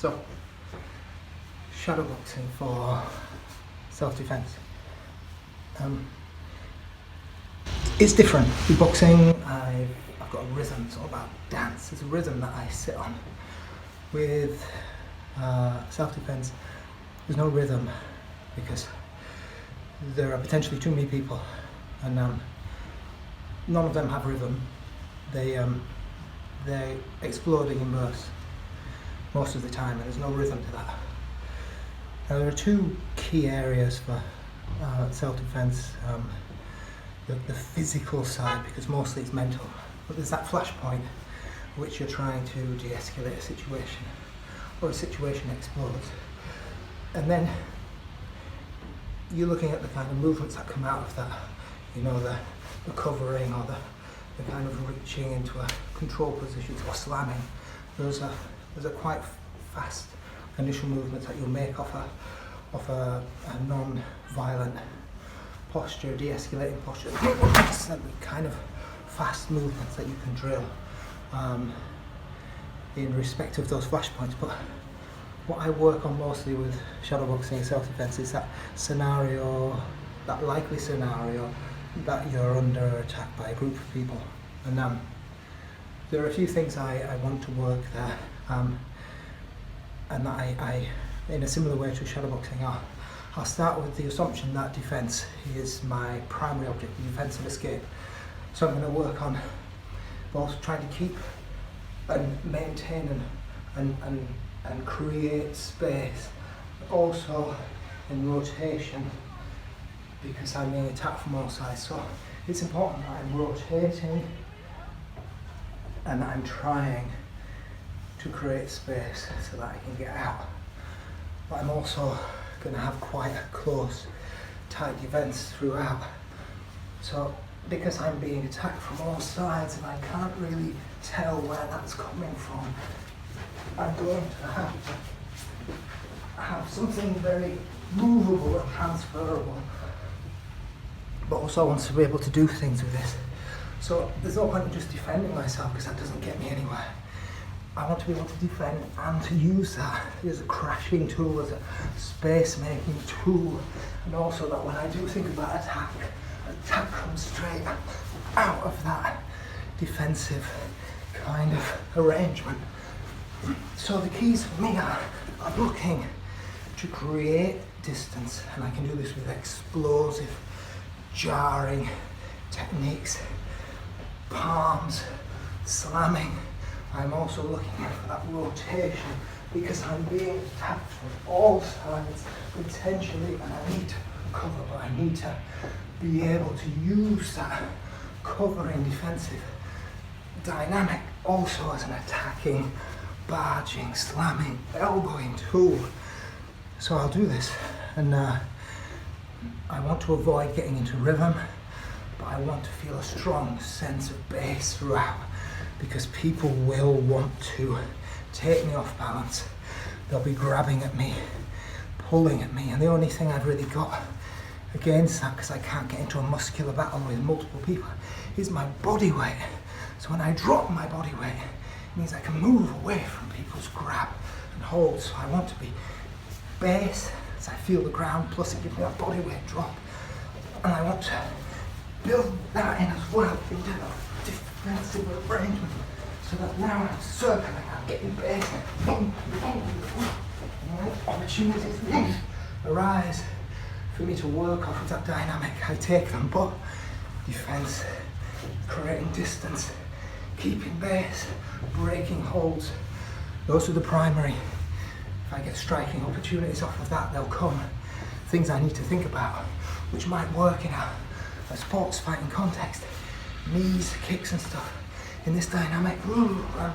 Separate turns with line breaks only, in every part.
So, shadow boxing for self-defense. It's different. With boxing, I've got a rhythm. It's all about dance. There's a rhythm that I sit on. With self-defense, there's no rhythm because there are potentially too many people, and none of them have rhythm. They're exploding in bursts most of the time, and there's no rhythm to that. Now, there are two key areas for self-defense. The physical side, because mostly it's mental, but there's that flashpoint which you're trying to de-escalate a situation, or a situation explodes, and then you're looking at the kind of movements that come out of that, you know, the covering, or the kind of reaching into a control position or slamming. Those are quite fast initial movements that you'll make off a non-violent posture, de-escalating posture. Kind of fast movements that you can drill in respect of those flashpoints. But what I work on mostly with shadow boxing and self-defense is that scenario, that likely scenario that you're under attack by a group of people. And there are a few things I want to work there, and that I in a similar way to shadow boxing, I'll start with the assumption that defence is my primary object, defence and escape. So I'm going to work on both trying to keep and maintain and create space, but also in rotation, because I'm being attacked from all sides. So it's important that I'm rotating and that I'm trying to create space so that I can get out. But I'm also going to have quite a close, tight defence throughout. So because I'm being attacked from all sides and I can't really tell where that's coming from, I'm going to have something very movable and transferable, but also I want to be able to do things with this. So there's no point in just defending myself, because that doesn't get me anywhere. I want to be able to defend and to use that as a crashing tool, as a space-making tool, and also that when I do think about attack comes straight out of that defensive kind of arrangement. So the keys for me are looking to create distance, and I can do this with explosive, jarring techniques, palms, slamming. I'm also looking for that rotation, because I'm being attacked from all sides potentially, and I need to cover, but I need to be able to use that covering defensive dynamic also as an attacking, barging, slamming, elbowing tool. So I'll do this, and I want to avoid getting into rhythm, but I want to feel a strong sense of base throughout, because people will want to take me off balance. They'll be grabbing at me, pulling at me, and the only thing I've really got against that, because I can't get into a muscular battle with multiple people, is my body weight. So when I drop my body weight, it means I can move away from people's grab and hold. So I want to be base as I feel the ground, plus it gives me that body weight drop. And I want to build that in as well into a defensive arrangement, so that now I'm circling, I'm getting base, and opportunities arise for me to work off of that dynamic. I take them, but defense, creating distance, keeping base, breaking holds, those are the primary. If I get striking opportunities off of that, they'll come. Things I need to think about, which might work in a sports fighting context, knees, kicks and stuff. In this dynamic, I'm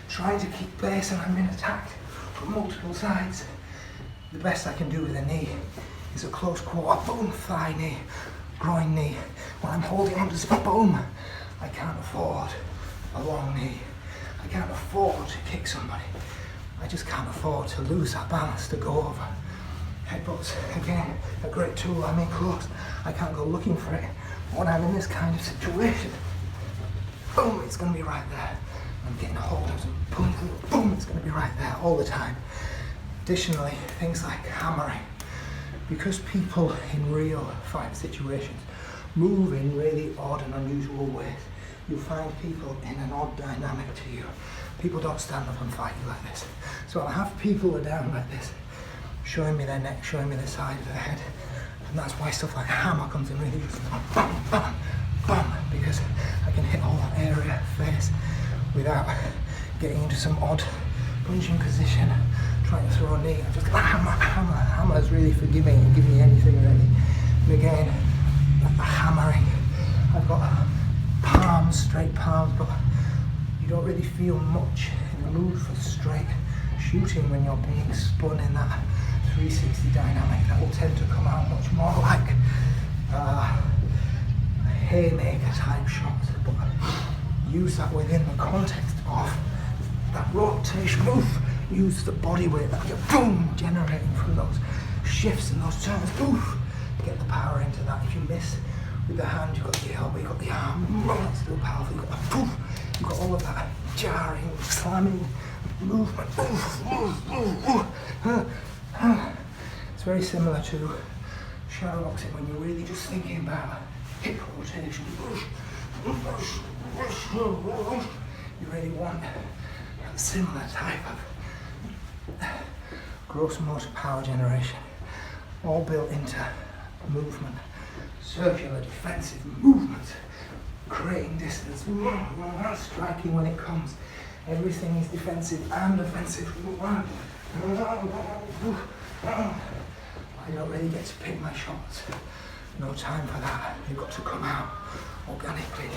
trying to keep base and I'm being attacked from multiple sides. The best I can do with a knee is a close quarter, boom, thigh knee, groin knee. When I'm holding on to this, boom, I can't afford a long knee. I can't afford to kick somebody. I just can't afford to lose that balance, to go over. Headbutts, again, a great tool. I'm in close. I can't go looking for it. When I'm in this kind of situation, boom, it's going to be right there. I'm getting a hold of some boom, boom, it's going to be right there all the time. Additionally, things like hammering. Because people in real fight situations move in really odd and unusual ways, you'll find people in an odd dynamic to you. People don't stand up and fight you like this. So I'll have people who are down like this, showing me their neck, showing me the side of their head. And that's why stuff like hammer comes in really useful. Bam, bam, bam, because I can hit all that area, face, without getting into some odd punching position, trying to throw a knee. I just hammer, hammer. Hammer is really forgiving and give me anything really. And again, hammering. I've got palms, straight palms, but you don't really feel much in the mood for straight shooting when you're being spun in that 360 dynamic. That will tend to come out much more like haymaker type shots, but use that within the context of that rotation move. Use the body weight that you're boom generating from those shifts and those turns. Oof, get the power into that. If you miss with the hand, you've got the elbow, you've got the arm, it's still powerful. You've got the poof, you've got all of that jarring, slamming movement. It's very similar to shadow boxing when you're really just thinking about hip rotation. You really want a similar type of gross motor power generation, all built into movement, circular defensive movement, creating distance, striking when it comes. Everything is defensive and offensive. I don't really get to pick my shots. No time for that. They've got to come out organically.